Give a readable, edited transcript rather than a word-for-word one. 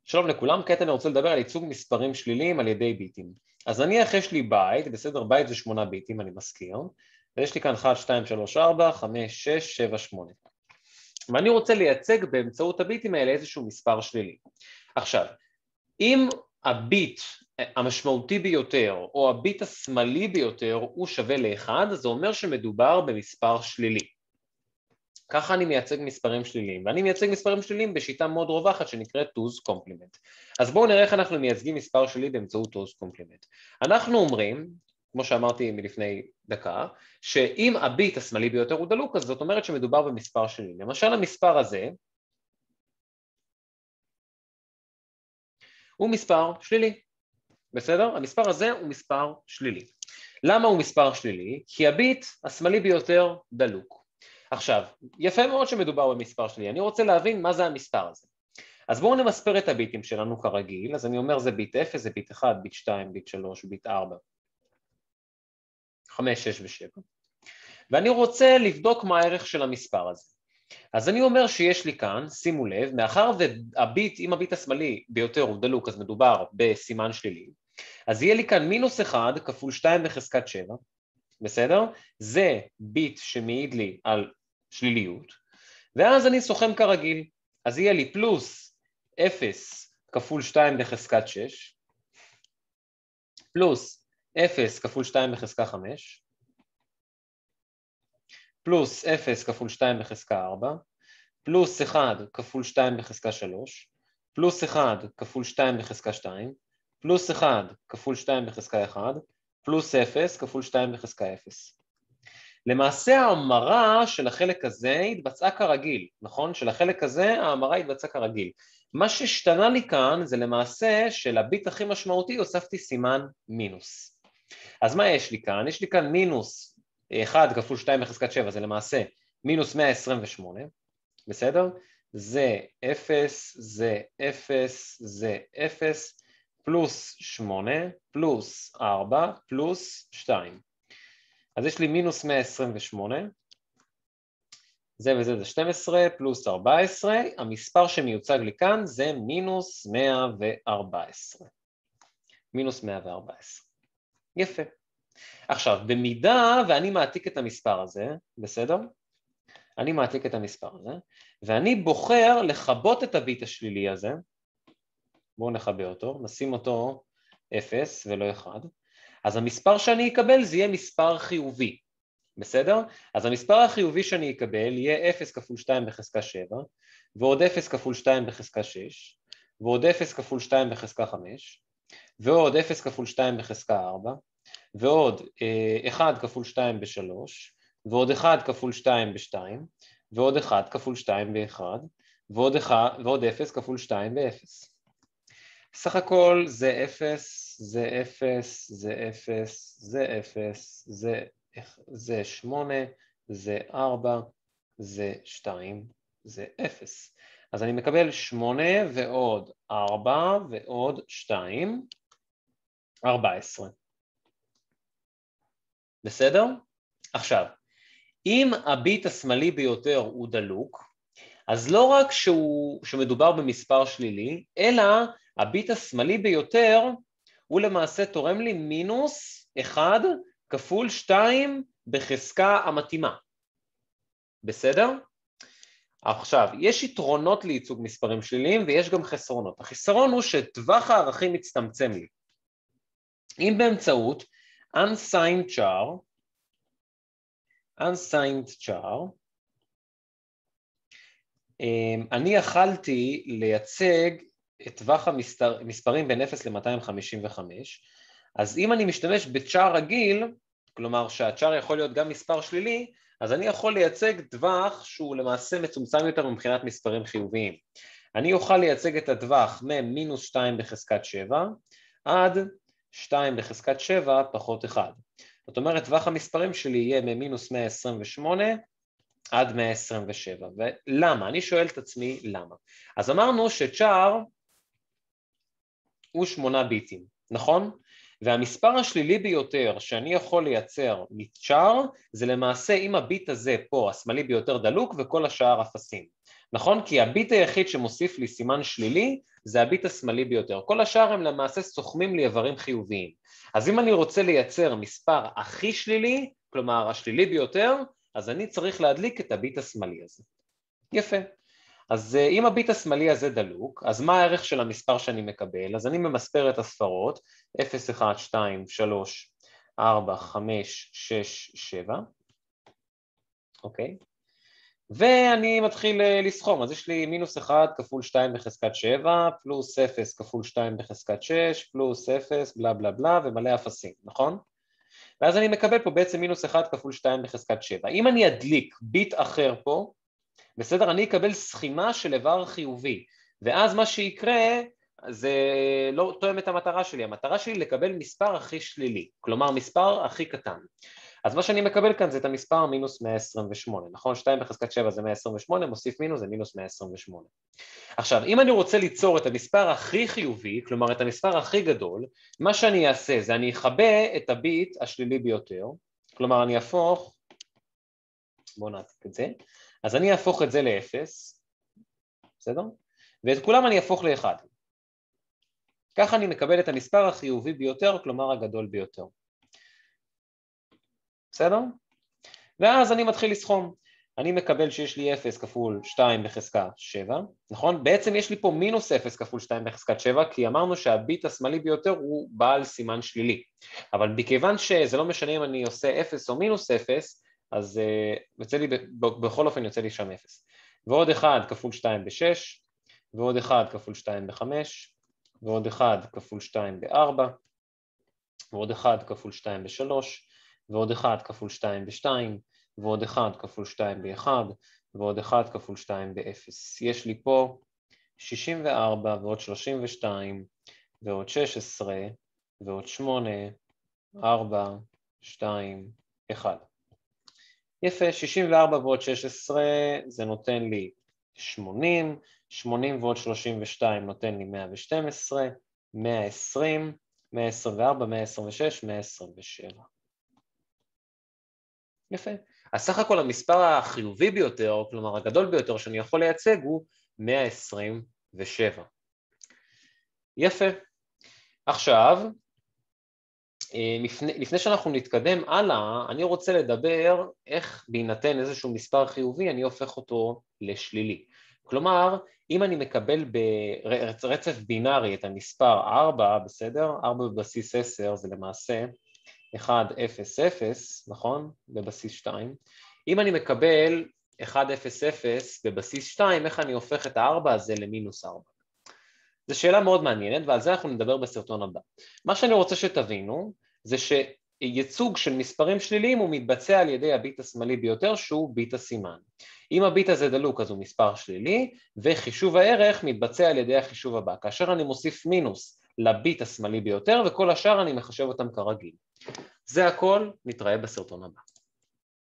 שלום לכולם, כעת אני רוצה לדבר על ייצוג מספרים שליליים על ידי ביטים. אז נניח יש לי בית, בסדר, בית זה 8 ביטים, אני מזכיר, ויש לי כאן 1, 2, 3, 4, 5, 6, 7, 8. ואני רוצה לייצג באמצעות הביטים האלה איזשהו מספר שלילי. עכשיו, אם הביט המשמעותי ביותר או הביט השמאלי ביותר הוא שווה ל1, זה אומר שמדובר במספר שלילי. ככה אני מייצג מספרים שליליים, ואני מייצג מספרים שליליים בשיטה מאוד רווחת שנקראת Two's Complement. אז בואו נראה איך אנחנו מייצגים מספר שלילי באמצעות Two's Complement. אנחנו אומרים, כמו שאמרתי מלפני דקה, שאם הביט השמאלי ביותר הוא דלוק, אז זאת אומרת שמדובר במספר שלילי. למשל המספר הזה הוא מספר שלילי, בסדר? המספר הזה הוא מספר שלילי. למה הוא מספר שלילי? כי הביט השמאלי ביותר דלוק. עכשיו, יפה מאוד שמדובר במספר שלי, אני רוצה להבין מה זה המספר הזה. אז בואו נמספר את הביטים שלנו כרגיל, אז אני אומר זה ביט 0, זה ביט 1, ביט 2, ביט 3, ביט 4, 5, 6 ו-7. ואני רוצה לבדוק מה הערך של המספר הזה. אז אני אומר שיש לי כאן, שימו לב, מאחר והביט, אם הביט השמאלי ביותר הוא דלוק, אז מדובר בסימן שלילי, אז יהיה לי כאן מינוס 1 כפול 2 בחזקת 7, בסדר? זה ביט שמעיד לי על שליליות, ואז אני סוכם כרגיל, אז יהיה לי פלוס 0 כפול 2 בחזקת 6, פלוס 0 כפול 2 בחזקה 5, פלוס 0 כפול 2 בחזקה 4, פלוס 1 כפול 2 בחזקה 3, פלוס 1 כפול 2 בחזקה 2, פלוס 1 כפול 2 בחזקה 1, פלוס 0 כפול 2 בחזקה 0. למעשה ההמרה של החלק הזה התבצעה כרגיל, נכון? של החלק הזה ההמרה התבצעה כרגיל. מה שהשתנה לי כאן זה למעשה שלביט הכי משמעותי הוספתי סימן מינוס. אז מה יש לי כאן? יש לי כאן מינוס 1 כפול 2 בחזקת 7, זה למעשה מינוס 128, בסדר? זה 0, זה 0, זה 0, פלוס 8, פלוס 4, פלוס 2. אז יש לי מינוס 128, זה וזה זה 12, פלוס 14, המספר שמיוצג לי כאן זה מינוס 114. מינוס 114. יפה. עכשיו, במידה ואני מעתיק את המספר הזה, בסדר? אני מעתיק את המספר הזה, ואני בוחר לכבות את הביט השלילי הזה, בואו נחבא אותו, נשים אותו 0 ולא 1, אז המספר שאני אקבל זה יהיה מספר חיובי, בסדר? אז המספר החיובי שאני אקבל יהיה 0 כפול 2 בחזקה 7, ועוד 0 כפול 2 בחזקה 6, ועוד 0 כפול 2 בחזקה 5, ועוד 0 כפול 2 בחזקה 4, ועוד 1 כפול 2 ב-3, ועוד 1 כפול 2 ב-2, ועוד 1 כפול 2 ב-1, ועוד 0 כפול 2 ב-0. סך הכל זה 0, זה 0, זה 0, זה 0, זה 8, זה 4, זה 2, זה 0. אז אני מקבל 8 ועוד 4 ועוד 2, 14. בסדר? עכשיו, אם הביט השמאלי ביותר הוא דלוק, אז לא רק שמדובר במספר שלילי, אלא הביט השמאלי ביותר הוא למעשה תורם לי מינוס 1 כפול 2 בחזקה המתאימה. בסדר? עכשיו, יש יתרונות לייצוג מספרים שליליים ויש גם חסרונות. החסרון הוא שטווח הערכים מצטמצם לי. אם באמצעות unsigned char, אני יכלתי לייצג את טווח המספרים בין 0 ל-255, אז אם אני משתמש בצ'אר רגיל, כלומר שהצ'אר יכול להיות גם מספר שלילי, אז אני יכול לייצג טווח שהוא למעשה מצומצם יותר מבחינת מספרים חיוביים. אני אוכל לייצג את הטווח מ-2 בחזקת 7 עד 2 בחזקת 7 פחות 1. זאת אומרת, טווח המספרים שלי יהיה מ-128 עד 127. ולמה? אני שואל את עצמי למה. אז אמרנו שצ'אר הוא 8 ביטים, נכון? והמספר השלילי ביותר שאני יכול לייצר מצ'אר, זה למעשה אם הביט הזה פה, השמאלי ביותר דלוק וכל השאר אפסים. נכון? כי הביט היחיד שמוסיף לי סימן שלילי זה הביט השמאלי ביותר. כל השאר הם למעשה סוכמים לי איברים חיוביים. אז אם אני רוצה לייצר מספר הכי שלילי, כלומר השלילי ביותר, אז אני צריך להדליק את הביט השמאלי הזה. יפה. אז אם הביט השמאלי הזה דלוק, אז מה הערך של המספר שאני מקבל? אז אני ממספר את הספרות, 0, 1, 2, 3, 4, 5, 6, 7, אוקיי? ואני מתחיל לסכום, אז יש לי מינוס 1 כפול 2 בחזקת 7, פלוס 0 כפול 2 בחזקת 6, פלוס 0, בלה בלה בלה, ומלא אפסים, נכון? ואז אני מקבל פה בעצם מינוס 1 כפול 2 בחזקת 7. אם אני אדליק ביט אחר פה, בסדר, אני אקבל סכימה של איבר חיובי, ואז מה שיקרה זה לא תואם את המטרה שלי, המטרה שלי לקבל מספר הכי שלילי, כלומר מספר הכי קטן. אז מה שאני מקבל כאן זה את המספר מינוס 128, נכון? 2 בחזקת 7 זה 128, מוסיף מינוס זה מינוס 128. עכשיו, אם אני רוצה ליצור את המספר הכי חיובי, כלומר את המספר הכי גדול, מה שאני אעשה זה אני אחבא את הביט השלילי ביותר, כלומר אני אהפוך, בואו נעתיק את זה, אז אני אהפוך את זה ל-0, בסדר? ואת כולם אני אהפוך ל-1. ככה אני מקבל את המספר החיובי ביותר, כלומר הגדול ביותר. בסדר? ואז אני מתחיל לסכום. אני מקבל שיש לי 0 כפול 2 בחזקה 7, נכון? בעצם יש לי פה מינוס 0 כפול 2 בחזקת 7, כי אמרנו שהביט השמאלי ביותר הוא בעל סימן שלילי. אבל מכיוון שזה לא משנה אם אני עושה 0 או מינוס 0, אז יוצא לי, בכל אופן יוצא לי שם 0. ועוד 1 כפול 2 ב-6, ועוד 1 כפול 2 ב-5, ועוד 1 כפול 2 ב-4, ועוד 1 כפול 2 ב-3, ועוד 1 כפול 2 ב-2, ועוד 1 כפול 2 ב-1, ועוד 1 כפול 2 ב-0. יש לי פה 64 ועוד 32, ועוד 16, ועוד 8, 4, 2, 1. יפה, 64 ועוד 16 זה נותן לי 80, 80 ועוד 32 נותן לי 112, 120, 124, 126, 127. יפה. אז סך הכל המספר החיובי ביותר, כלומר הגדול ביותר שאני יכול לייצג הוא 127. יפה. עכשיו, לפני שאנחנו נתקדם הלאה, אני רוצה לדבר איך בהינתן איזשהו מספר חיובי, אני הופך אותו לשלילי. כלומר, אם אני מקבל ברצף בינארי את המספר 4, בסדר? 4 בבסיס 10 זה למעשה 1, 0, 0, נכון? בבסיס 2. אם אני מקבל 1, 0, 0 בבסיס 2, איך אני הופך את ה-4 הזה למינוס 4? זו שאלה מאוד מעניינת, ועל זה אנחנו נדבר בסרטון הבא. מה שאני רוצה שתבינו, זה שייצוג של מספרים שליליים הוא מתבצע על ידי הביט השמאלי ביותר, שהוא ביט הסימן. אם הביט הזה דלוק, אז הוא מספר שלילי, וחישוב הערך מתבצע על ידי החישוב הבא, כאשר אני מוסיף מינוס לביט השמאלי ביותר, וכל השאר אני מחשב אותם כרגיל. זה הכל, נתראה בסרטון הבא.